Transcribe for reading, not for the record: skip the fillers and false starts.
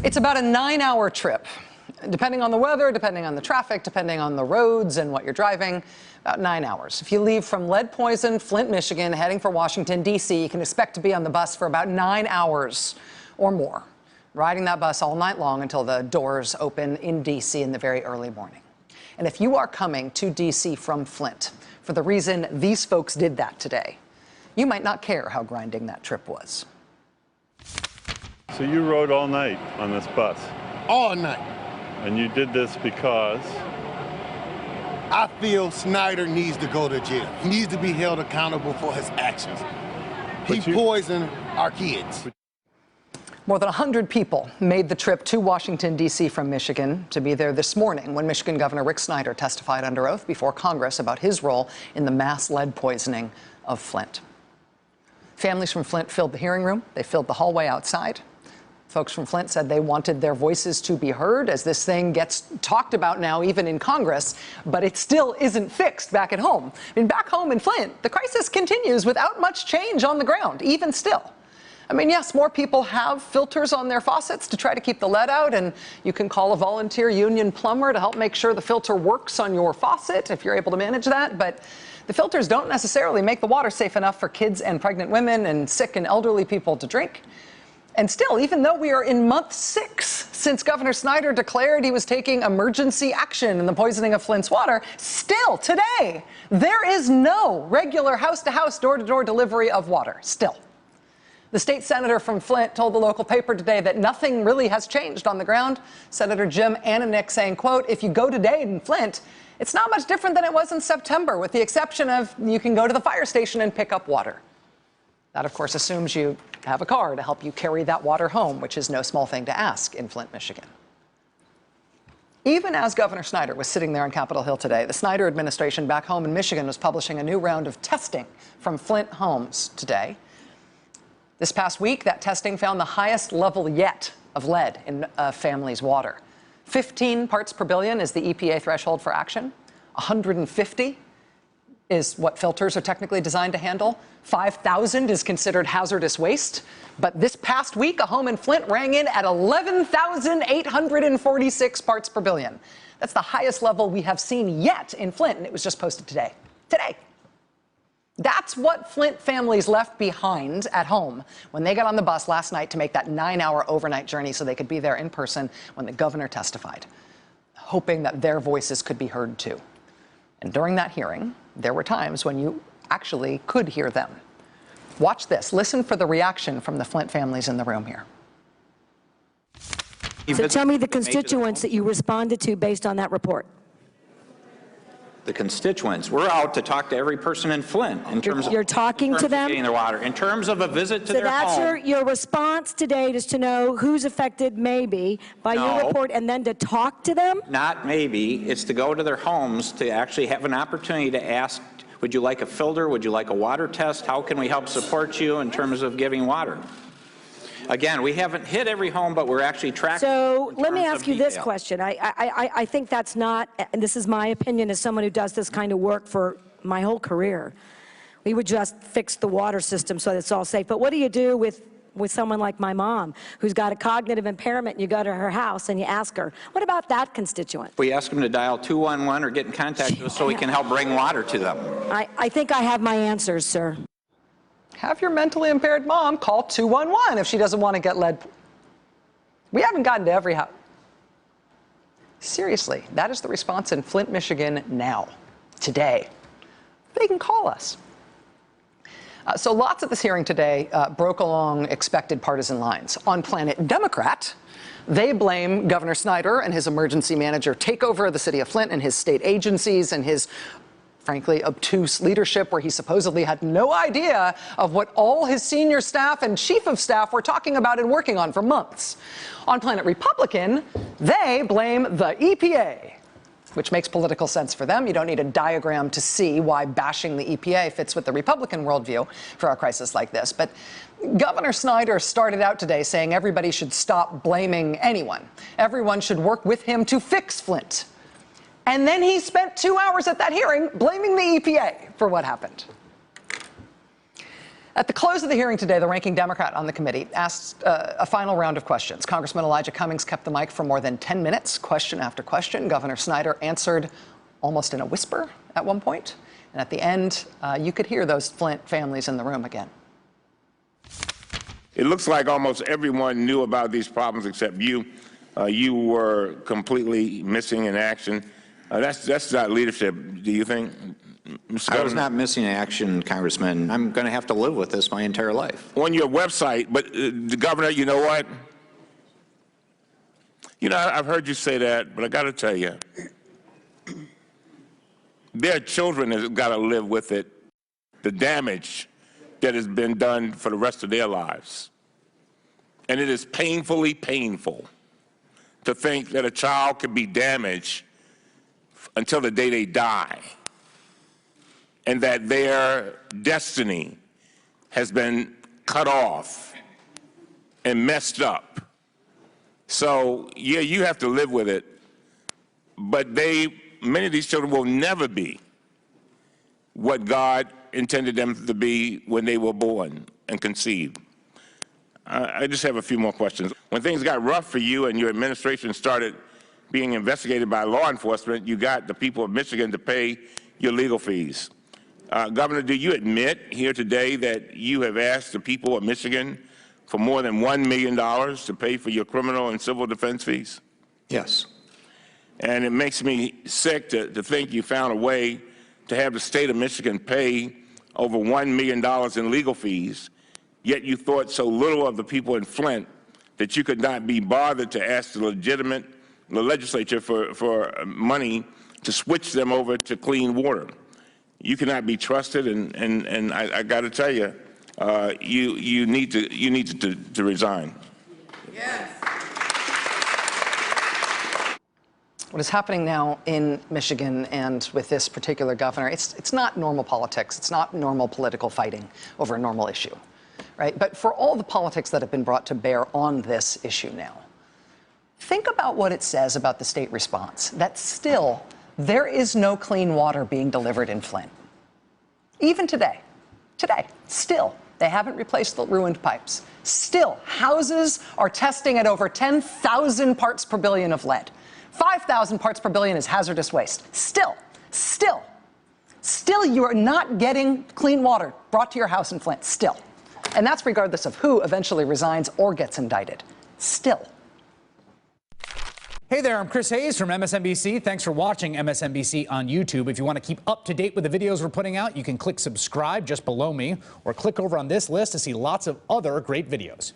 It's about a 9-hour trip, depending on the weather, depending on the traffic, depending on the roads and what you're driving, about 9 hours. If you leave from lead-poisoned Flint, Michigan, heading for Washington, D.C., you can expect to be on the bus for about 9 hours or more, riding that bus all night long until the doors open in D.C. in the very early morning. And if you are coming to D.C. from Flint for the reason these folks did that today, you might not care how grinding that trip was. So you rode all night on this bus? All night. And you did this because? I feel Snyder needs to go to jail. He needs to be held accountable for his actions. He poisoned our kids. More than 100 people made the trip to Washington, D.C. from Michigan to be there this morning when Michigan Governor Rick Snyder testified under oath before Congress about his role in the mass lead poisoning of Flint. Families from Flint filled the hearing room. They filled the hallway outside. Folks from Flint said they wanted their voices to be heard as this thing gets talked about now, even in Congress, but it still isn't fixed back at home. I mean, back home in Flint, the crisis continues without much change on the ground, even still. I mean, yes, more people have filters on their faucets to try to keep the lead out, and you can call a volunteer union plumber to help make sure the filter works on your faucet if you're able to manage that. But the filters don't necessarily make the water safe enough for kids and pregnant women and sick and elderly people to drink. And still, even though we are in month 6 since Governor Snyder declared he was taking emergency action in the poisoning of Flint's water, still today, there is no regular house-to-house, door-to-door delivery of water, still. The state senator from Flint told the local paper today that nothing really has changed on the ground. Senator Jim Ananick saying, quote, "If you go today in Flint, it's not much different than it was in September, with the exception of you can go to the fire station and pick up water." That, of course, assumes you have a car to help you carry that water home, which is no small thing to ask in Flint, Michigan. Even as Governor Snyder was sitting there on Capitol Hill today, the Snyder administration back home in Michigan was publishing a new round of testing from Flint homes today. This past week, that testing found the highest level yet of lead in a family's water. 15 parts per billion is the EPA threshold for action. 150 is what filters are technically designed to handle. 5,000 is considered hazardous waste. But this past week, a home in Flint rang in at 11,846 parts per billion. That's the highest level we have seen yet in Flint, and it was just posted today. Today. That's what Flint families left behind at home when they got on the bus last night to make that 9-hour overnight journey so they could be there in person when the governor testified, hoping that their voices could be heard too. And during that hearing, there were times when you actually could hear them. Watch this. Listen for the reaction from the Flint families in the room here. So tell me the constituents that you responded to based on that report. The constituents. We're out to talk to every person in Flint in terms of you're talking to them, getting their water. In terms of a visit to so their home. So that's your response today, is to know who's affected maybe by your report, and then to talk to them? Not maybe. It's to go to their homes to actually have an opportunity to ask, would you like a filter? Would you like a water test? How can we help support you in terms of giving water? Again, we haven't hit every home, but we're actually tracking. So let me ask you this question. I think that's not, and this is my opinion as someone who does this kind of work for my whole career. We would just fix the water system so that it's all safe. But what do you do with someone like my mom, who's got a cognitive impairment, and you go to her house and you ask her, what about that constituent? We ask them to dial 211 or get in contact with us so we can help bring water to them. I think I have my answers, sir. Have your mentally impaired mom call 211 if she doesn't want to get lead. We haven't gotten to every house. Seriously, that is the response in Flint, Michigan now, today. They can call us. So lots of this hearing today broke along expected partisan lines. On Planet Democrat, they blame Governor Snyder and his emergency manager takeover of the city of Flint and his state agencies and his frankly obtuse leadership, where he supposedly had no idea of what all his senior staff and chief of staff were talking about and working on for months. On Planet Republican, they blame the EPA, which makes political sense for them. You don't need a diagram to see why bashing the EPA fits with the Republican worldview for a crisis like this. But Governor Snyder started out today saying everybody should stop blaming anyone. Everyone should work with him to fix Flint. And then he spent 2 hours at that hearing blaming the EPA for what happened. At the close of the hearing today, the ranking Democrat on the committee asked a final round of questions. Congressman Elijah Cummings kept the mic for more than 10 minutes, question after question. Governor Snyder answered almost in a whisper at one point. And at the end, you could hear those Flint families in the room again. It looks like almost everyone knew about these problems except you. You were completely missing in action. That's not leadership, do you think, Mr. Governor? I was not missing action, Congressman. I'm going to have to live with this my entire life. On your website, but the Governor, you know what? You know, I've heard you say that, but I got to tell you, their children have got to live with it, the damage that has been done for the rest of their lives. And it is painfully painful to think that a child could be damaged until the day they die, and that their destiny has been cut off and messed up. So, yeah, you have to live with it, but many of these children will never be what God intended them to be when they were born and conceived. I just have a few more questions. When things got rough for you and your administration started being investigated by law enforcement, you got the people of Michigan to pay your legal fees. Governor, do you admit here today that you have asked the people of Michigan for more than $1 million to pay for your criminal and civil defense fees? Yes. And it makes me sick to think you found a way to have the state of Michigan pay over $1 million in legal fees, yet you thought so little of the people in Flint that you could not be bothered to ask the legislature for money to switch them over to clean water. You cannot be trusted, and I got to tell you, you need to resign. Yes. What is happening now in Michigan and with this particular governor, it's not normal politics. It's not normal political fighting over a normal issue, right? But for all the politics that have been brought to bear on this issue now, think about what it says about the state response, that still there is no clean water being delivered in Flint. Even today, still, they haven't replaced the ruined pipes. Still, houses are testing at over 10,000 parts per billion of lead. 5,000 parts per billion is hazardous waste. Still, you are not getting clean water brought to your house in Flint, still. And that's regardless of who eventually resigns or gets indicted. Still. Hey there, I'm Chris Hayes from MSNBC. Thanks for watching MSNBC on YouTube. If you want to keep up to date with the videos we're putting out, you can click subscribe just below me, or click over on this list to see lots of other great videos.